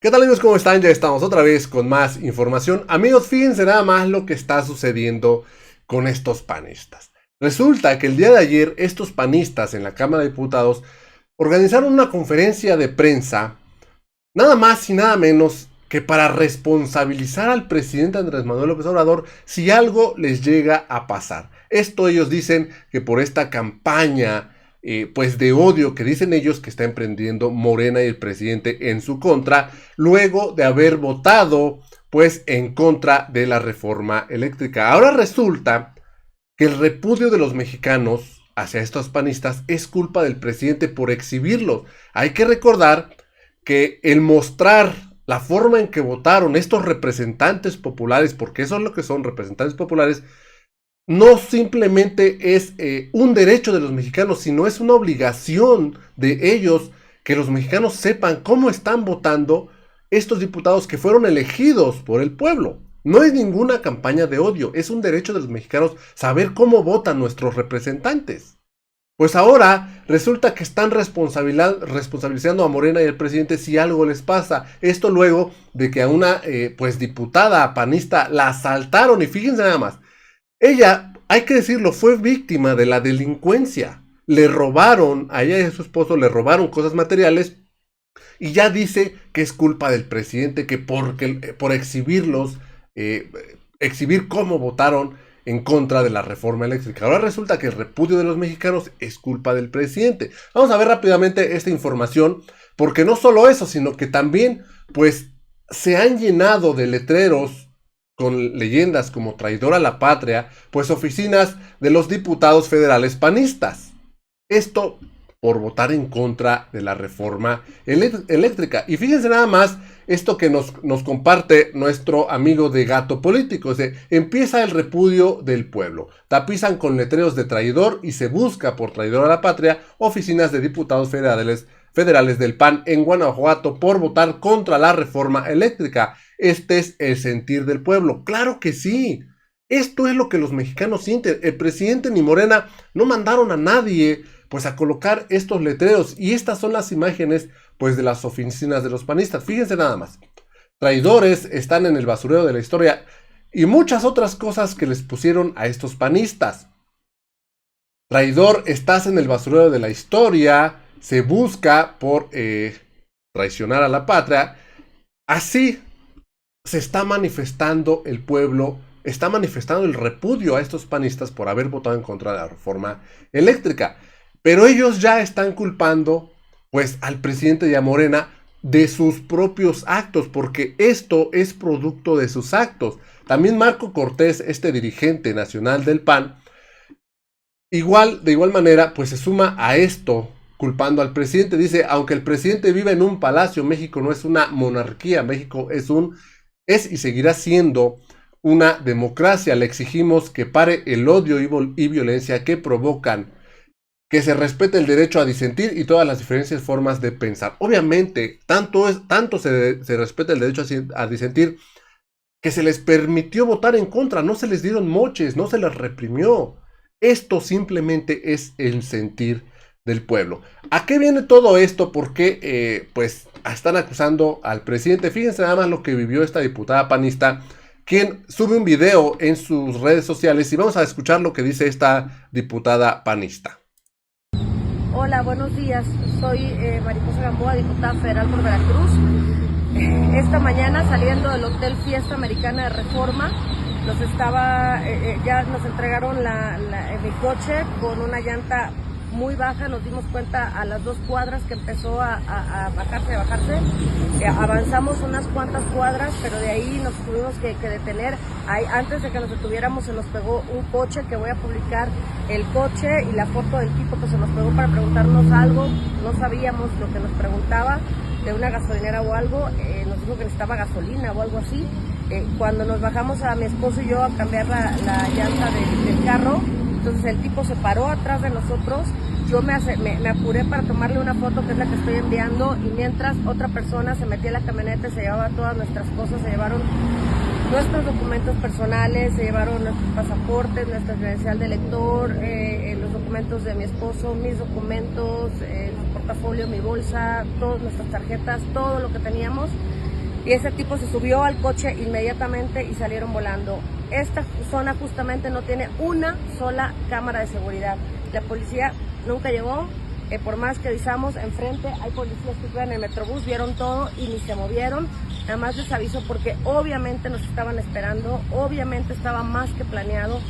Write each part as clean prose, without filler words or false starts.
¿Qué tal amigos? ¿Cómo están? Ya estamos otra vez con más información. Amigos, fíjense nada más lo que está sucediendo con estos panistas. Resulta que el día de ayer estos panistas en la Cámara de Diputados organizaron una conferencia de prensa, nada más y nada menos que para responsabilizar al presidente Andrés Manuel López Obrador si algo les llega a pasar. Esto ellos dicen que por esta campaña pues de odio que dicen ellos que está emprendiendo Morena y el presidente en su contra, luego de haber votado pues en contra de la reforma eléctrica. Ahora resulta que el repudio de los mexicanos hacia estos panistas es culpa del presidente por exhibirlos. Hay que recordar que el mostrar la forma en que votaron estos representantes populares, porque eso es lo que son representantes populares, no simplemente es un derecho de los mexicanos, sino es una obligación de ellos que los mexicanos sepan cómo están votando estos diputados que fueron elegidos por el pueblo. No es ninguna campaña de odio, es un derecho de los mexicanos saber cómo votan nuestros representantes. Pues ahora resulta que están responsabilizando a Morena y al presidente si algo les pasa. Esto luego de que a una pues diputada panista la asaltaron, y fíjense nada más. Ella, hay que decirlo, fue víctima de la delincuencia. Le robaron, a ella y a su esposo le robaron cosas materiales y ya dice que es culpa del presidente, que por exhibirlos, exhibir cómo votaron en contra de la reforma eléctrica. Ahora resulta que el repudio de los mexicanos es culpa del presidente. Vamos a ver rápidamente esta información, porque no solo eso, sino que también, pues, se han llenado de letreros con leyendas como traidor a la patria, pues oficinas de los diputados federales panistas. Esto por votar en contra de la reforma eléctrica. Y fíjense nada más esto que nos comparte nuestro amigo de Gato Político. Empieza el repudio del pueblo. Tapizan con letreros de traidor y se busca por traidor a la patria oficinas de diputados federales del PAN en Guanajuato por votar contra la reforma eléctrica. Este es el sentir del pueblo. Claro que sí. Esto es lo que los mexicanos sienten. El presidente ni Morena no mandaron a nadie pues a colocar estos letreros, y estas son las imágenes pues de las oficinas de los panistas. Fíjense nada más. Traidores están en el basurero de la historia y muchas otras cosas que les pusieron a estos panistas. Traidor, estás en el basurero de la historia, se busca por traicionar a la patria. Así se está manifestando el pueblo, está manifestando el repudio a estos panistas por haber votado en contra de la reforma eléctrica. Pero ellos ya están culpando pues al presidente y a Morena de sus propios actos, porque esto es producto de sus actos. También Marco Cortés, este dirigente nacional del PAN, de igual manera, pues se suma a esto, culpando al presidente. Dice, aunque el presidente vive en un palacio, México no es una monarquía, México es y seguirá siendo una democracia. Le exigimos que pare el odio y violencia que provocan, que se respete el derecho a disentir y todas las diferentes formas de pensar. Obviamente, tanto se respeta el derecho a disentir, que se les permitió votar en contra, no se les dieron moches, no se les reprimió. Esto simplemente es el sentir del pueblo. ¿A qué viene todo esto? Porque pues están acusando al presidente. Fíjense nada más lo que vivió esta diputada panista, quien sube un video en sus redes sociales, y vamos a escuchar lo que dice esta diputada panista. Hola, buenos días. Soy Mariposa Gamboa, diputada federal por Veracruz. Esta mañana, saliendo del Hotel Fiesta Americana de Reforma, ya nos entregaron mi coche con una llanta muy baja. Nos dimos cuenta a las 2 cuadras que empezó a bajarse. Avanzamos unas cuantas cuadras, pero de ahí nos tuvimos que detener. Antes de que nos detuviéramos se nos pegó un coche, que voy a publicar el coche y la foto del tipo que se nos pegó para preguntarnos algo. No sabíamos lo que nos preguntaba, de una gasolinera o algo. Nos dijo que necesitaba gasolina o algo así. Cuando nos bajamos a mi esposo y yo a cambiar la llanta del carro, entonces el tipo se paró atrás de nosotros. Yo me apuré para tomarle una foto, que es la que estoy enviando, y mientras otra persona se metía en la camioneta y se llevaba todas nuestras cosas. Se llevaron nuestros documentos personales, se llevaron nuestros pasaportes, nuestra credencial de lector, los documentos de mi esposo, mis documentos, el portafolio, mi bolsa, todas nuestras tarjetas, todo lo que teníamos. y ese tipo se subió al coche inmediatamente y salieron volando. Esta zona justamente no tiene una sola cámara de seguridad. La policía nunca llegó, por más que avisamos, enfrente hay policías que iban en el Metrobús, vieron todo y ni se movieron. Nada más les aviso porque obviamente nos estaban esperando, obviamente estaba más que planeado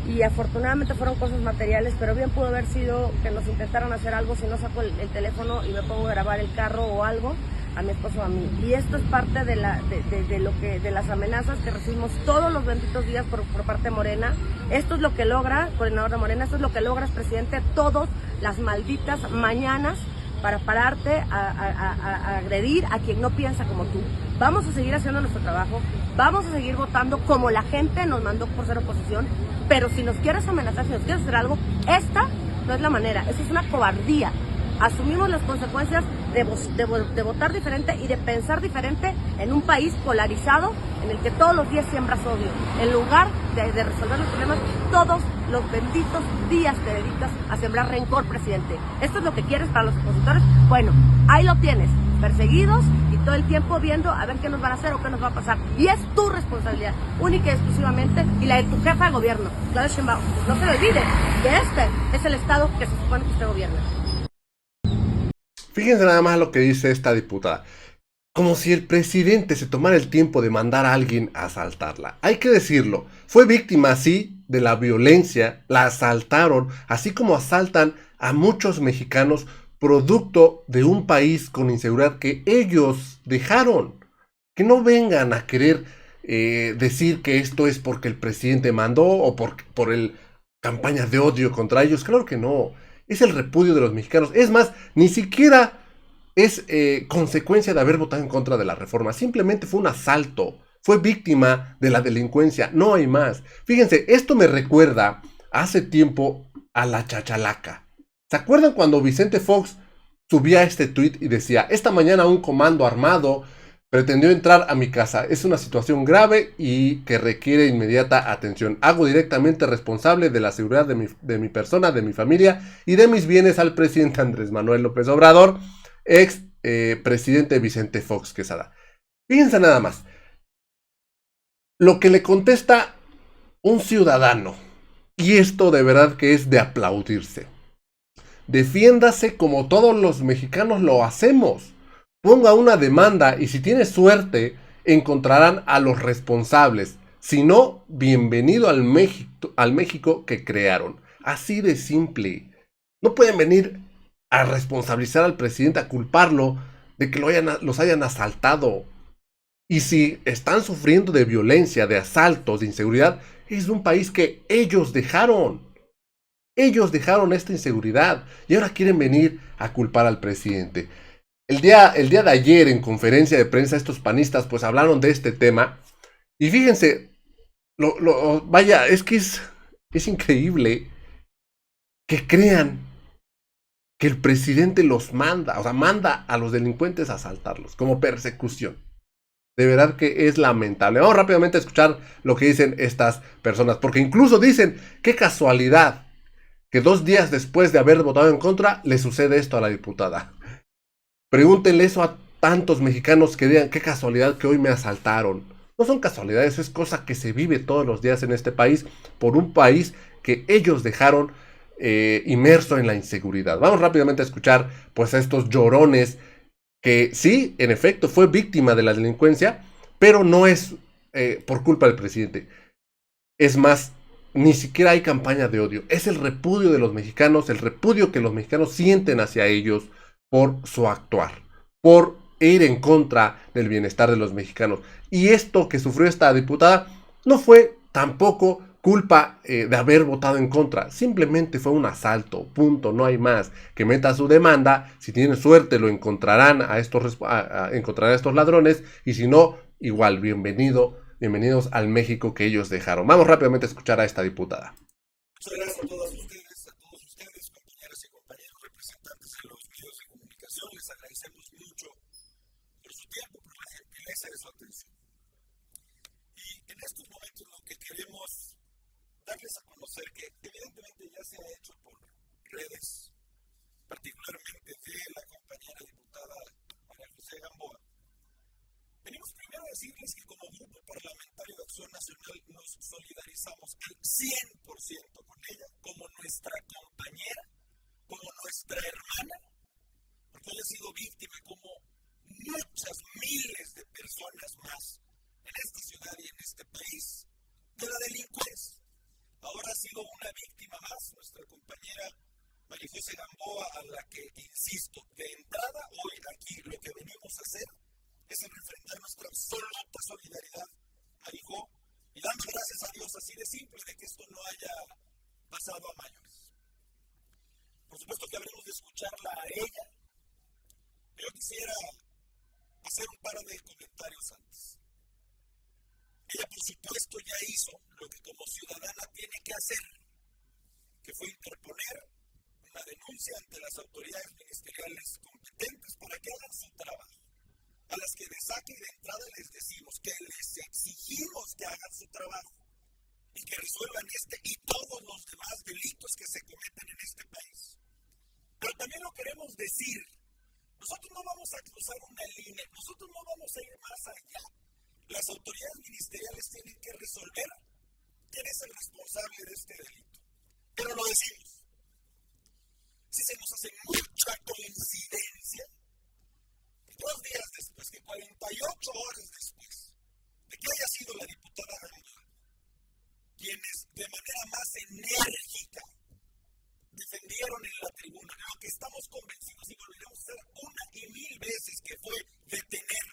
y afortunadamente fueron cosas materiales, pero bien pudo haber sido que nos intentaron hacer algo si no saco el teléfono y me pongo a grabar el carro o algo a mi esposo o a mí. Y esto es parte de las amenazas que recibimos todos los benditos días por parte de Morena. Esto es lo que logra, coordinador de Morena, esto es lo que logras, presidente, todas las malditas mañanas para pararte a agredir a quien no piensa como tú. Vamos a seguir haciendo nuestro trabajo, vamos a seguir votando como la gente nos mandó por ser oposición, pero si nos quieres amenazar, si nos quieres hacer algo, esta no es la manera, esa es una cobardía. Asumimos las consecuencias de votar diferente y de pensar diferente en un país polarizado en el que todos los días siembras odio. En lugar de resolver los problemas, todos los benditos días te dedicas a sembrar rencor, presidente. ¿Esto es lo que quieres para los opositores? Bueno, ahí lo tienes, perseguidos y todo el tiempo viendo a ver qué nos van a hacer o qué nos va a pasar. Y es tu responsabilidad, única y exclusivamente, y la de tu jefa de gobierno, Claudia Sheinbaum. No se le olvide que este es el estado que se supone que usted gobierna. Fíjense nada más lo que dice esta diputada. Como si el presidente se tomara el tiempo de mandar a alguien a asaltarla. Hay que decirlo, fue víctima, sí, de la violencia, la asaltaron, así como asaltan a muchos mexicanos producto de un país con inseguridad que ellos dejaron. Que no vengan a querer decir que esto es porque el presidente mandó o por el campaña de odio contra ellos. Claro que no. Es el repudio de los mexicanos. Es más, ni siquiera es consecuencia de haber votado en contra de la reforma. Simplemente fue un asalto. Fue víctima de la delincuencia. No hay más. Fíjense, esto me recuerda hace tiempo a la chachalaca. ¿Se acuerdan cuando Vicente Fox subía este tweet y decía: esta mañana un comando armado pretendió entrar a mi casa. Es una situación grave y que requiere inmediata atención. Hago directamente responsable de la seguridad de mi persona, de mi familia y de mis bienes al presidente Andrés Manuel López Obrador, ex presidente Vicente Fox Quesada. Fíjense nada más. Lo que le contesta un ciudadano. Y esto de verdad que es de aplaudirse. Defiéndase como todos los mexicanos lo hacemos. Ponga una demanda y si tiene suerte encontrarán a los responsables. Si no, bienvenido al México que crearon. Así de simple. No pueden venir a responsabilizar al presidente, a culparlo de que los hayan asaltado. Y si están sufriendo de violencia, de asaltos, de inseguridad, es un país que ellos dejaron. Ellos dejaron esta inseguridad y ahora quieren venir a culpar al presidente. El día de ayer en conferencia de prensa estos panistas pues hablaron de este tema y fíjense, vaya, es que es increíble que crean que el presidente los manda, o sea, manda a los delincuentes a asaltarlos como persecución. De verdad que es lamentable. Vamos rápidamente a escuchar lo que dicen estas personas, porque incluso dicen, qué casualidad que 2 días después de haber votado en contra le sucede esto a la diputada. Pregúntenle eso a tantos mexicanos que digan, qué casualidad que hoy me asaltaron. No son casualidades, es cosa que se vive todos los días en este país, por un país que ellos dejaron inmerso en la inseguridad. Vamos rápidamente a escuchar pues a estos llorones que sí, en efecto, fue víctima de la delincuencia, pero no es por culpa del presidente. Es más, ni siquiera hay campaña de odio. Es el repudio de los mexicanos, el repudio que los mexicanos sienten hacia ellos por su actuar, por ir en contra del bienestar de los mexicanos. Y esto que sufrió esta diputada no fue tampoco culpa de haber votado en contra. Simplemente fue un asalto, punto, no hay más. Que meta su demanda, si tienen suerte lo encontrarán encontrarán a estos ladrones, y si no, igual, bienvenidos al México que ellos dejaron. Vamos rápidamente a escuchar a esta diputada. Muchas gracias a todos ustedes, compañeras y compañeros representantes de los medios de comunicación. Les agradecemos mucho por su tiempo, por la gentileza de su atención. Y en estos momentos lo que queremos darles a conocer, que evidentemente ya se ha hecho por redes, particularmente de la compañera diputada María José Gamboa. Venimos primero decirles que como Grupo Parlamentario de Acción Nacional nos solidarizamos al 100% con ella, como nuestra compañera, como nuestra hermana, porque ella ha sido víctima como muchas miles de personas más en esta ciudad y en este país de la delincuencia. Ahora ha sido una víctima más, nuestra compañera María José Gamboa, a la que, insisto, de entrada, hoy aquí lo que venimos a hacer es refrendar nuestra absoluta solidaridad a Hijo y dando gracias a Dios así de simple de que esto no haya pasado a mayores. Por supuesto que habremos de escucharla a ella. Yo quisiera hacer un par de comentarios antes. Ella, por supuesto, ya hizo lo que como ciudadana tiene que hacer, que fue interponer una denuncia ante las autoridades ministeriales competentes para que hagan su trabajo. A las que de saque y de entrada les decimos que les exigimos que hagan su trabajo y que resuelvan este y todos los demás delitos que se cometen en este país. Pero también lo queremos decir. Nosotros no vamos a cruzar una línea, nosotros no vamos a ir más allá. Las autoridades ministeriales tienen que resolver quién es el responsable de este delito. Pero lo decimos. Si se nos hace mucha coincidencia, 2 días después, que 48 horas después de que haya sido la diputada Gamboa, quienes de manera más enérgica defendieron en la tribuna lo que estamos convencidos y volveremos a hacer una y mil veces, que fue detener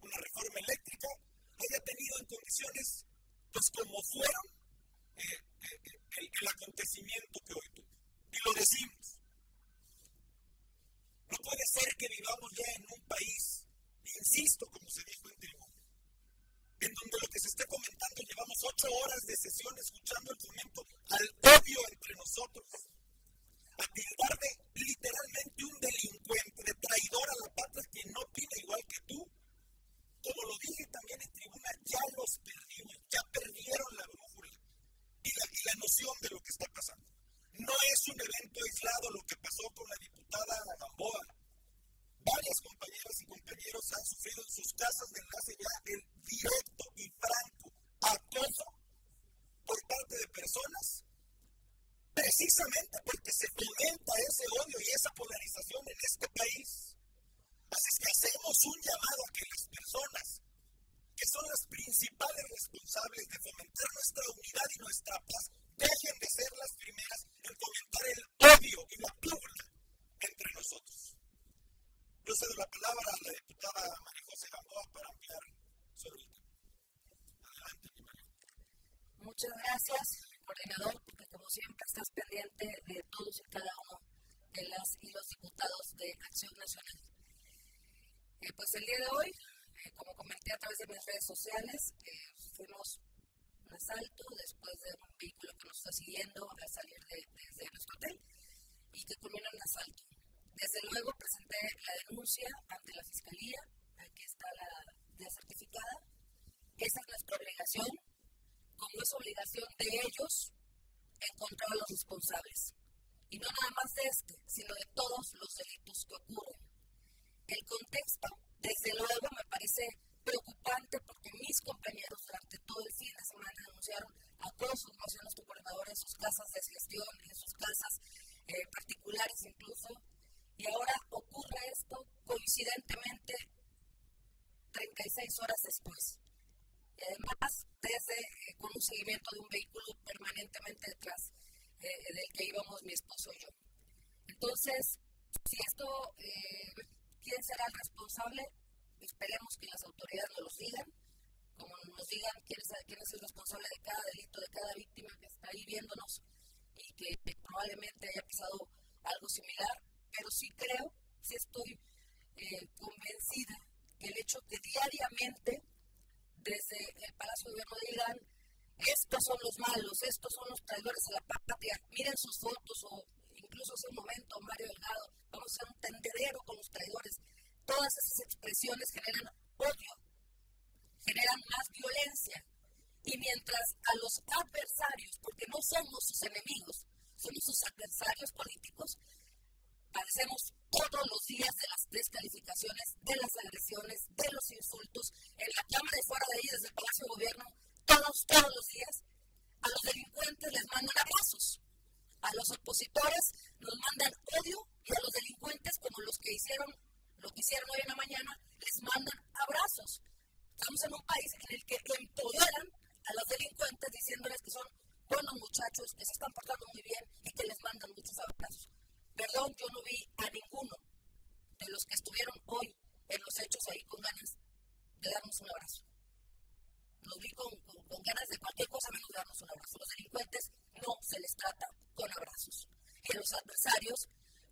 una reforma eléctrica, haya tenido en condiciones, pues como fueron el acontecimiento que hoy tuvo. Y lo decimos. No puede ser que vivamos ya en un país, insisto, como se dijo en tribuna, en donde lo que se esté comentando llevamos 8 horas de sesión escuchando el fomento al odio entre nosotros, a tildar de literalmente un delincuente, de traidor a la patria que no opina igual que tú. Como lo dije también en tribuna, ya los perdimos, ya perdieron la brújula y la noción de lo que está pasando. No es un evento aislado lo que pasó con la diputada Gamboa. Varias compañeras y compañeros han sufrido en sus casas desde hace ya el directo y franco acoso por parte de personas, precisamente porque se fomenta ese odio y esa polarización en este país. Así es que hacemos un llamado a que las personas que son las principales responsables de fomentar nuestra unidad y nuestra paz dejen de ser las primeras en fomentar el odio y la pugna entre nosotros. Yo cedo la palabra a la diputada María José Gamboa para ampliar sobre el tema. Adelante, mi María. Muchas gracias, coordinador, porque como siempre estás pendiente de todos y cada uno de las y los diputados de Acción Nacional. Pues el día de hoy, como comenté a través de mis redes sociales, fuimos un asalto después de un vehículo que nos está siguiendo al salir desde nuestro hotel y que culminó en un asalto. Desde luego presenté la denuncia ante la Fiscalía, aquí está la certificada. Esa es nuestra obligación, como es obligación de ellos encontrar a los responsables. Y no nada más de este, sino de todos los delitos que ocurren. El contexto, desde luego, me parece preocupante porque mis compañeros durante todo el fin de semana denunciaron acosos, como hacía nuestro coordinador, en sus casas de gestión, en sus casas particulares incluso, y ahora ocurre esto coincidentemente 36 horas después. Y además, con un seguimiento de un vehículo permanentemente detrás del que íbamos mi esposo y yo. Entonces, si esto, ¿quién será el responsable? Esperemos que las autoridades nos lo digan, como nos digan quién es el responsable de cada delito, de cada víctima que está ahí viéndonos y que probablemente haya pasado algo similar, pero sí creo, sí estoy convencida que el hecho que diariamente desde el Palacio de Gobierno digan estos son los malos, estos son los traidores a la patria, miren sus fotos, o incluso hace un momento Mario Delgado, vamos a hacer un tendedero con los traidores. Todas esas expresiones generan odio, generan más violencia. Y mientras a los adversarios, porque no somos sus enemigos, somos sus adversarios políticos, padecemos todos los días de las descalificaciones, de las agresiones, de los insultos, en la Cámara y fuera de ahí, desde el Palacio de Gobierno, todos los días. A los delincuentes les mandan abrazos, a los opositores nos mandan odio y a los delincuentes, como los que hicieron lo que hicieron hoy en la mañana, les mandan abrazos. Estamos en un país en el que empoderan a los delincuentes diciéndoles que son buenos muchachos, que se están portando muy bien y que les mandan muchos abrazos. Perdón, yo no vi a ninguno de los que estuvieron hoy en los hechos ahí con ganas de darnos un abrazo. Los vi con ganas de cualquier cosa menos de darnos un abrazo. Los delincuentes no se les trata con abrazos. Y a los adversarios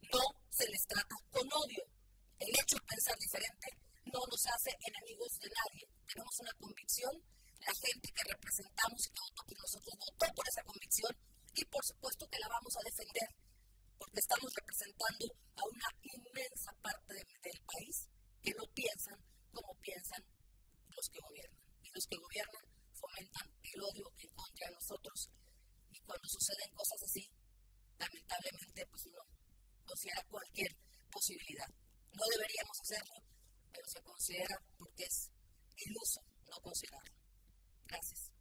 no se les trata con odio. El hecho de pensar diferente no nos hace enemigos de nadie. Tenemos una convicción, la gente que representamos y que votó por nosotros votó por esa convicción y por supuesto que la vamos a defender porque estamos representando a una inmensa parte del país que no piensan como piensan los que gobiernan. Y los que gobiernan fomentan el odio en contra de nosotros. Y cuando suceden cosas así, lamentablemente, pues uno considera cualquier posibilidad. No deberíamos hacerlo, pero se considera porque es iluso no considerarlo. Gracias.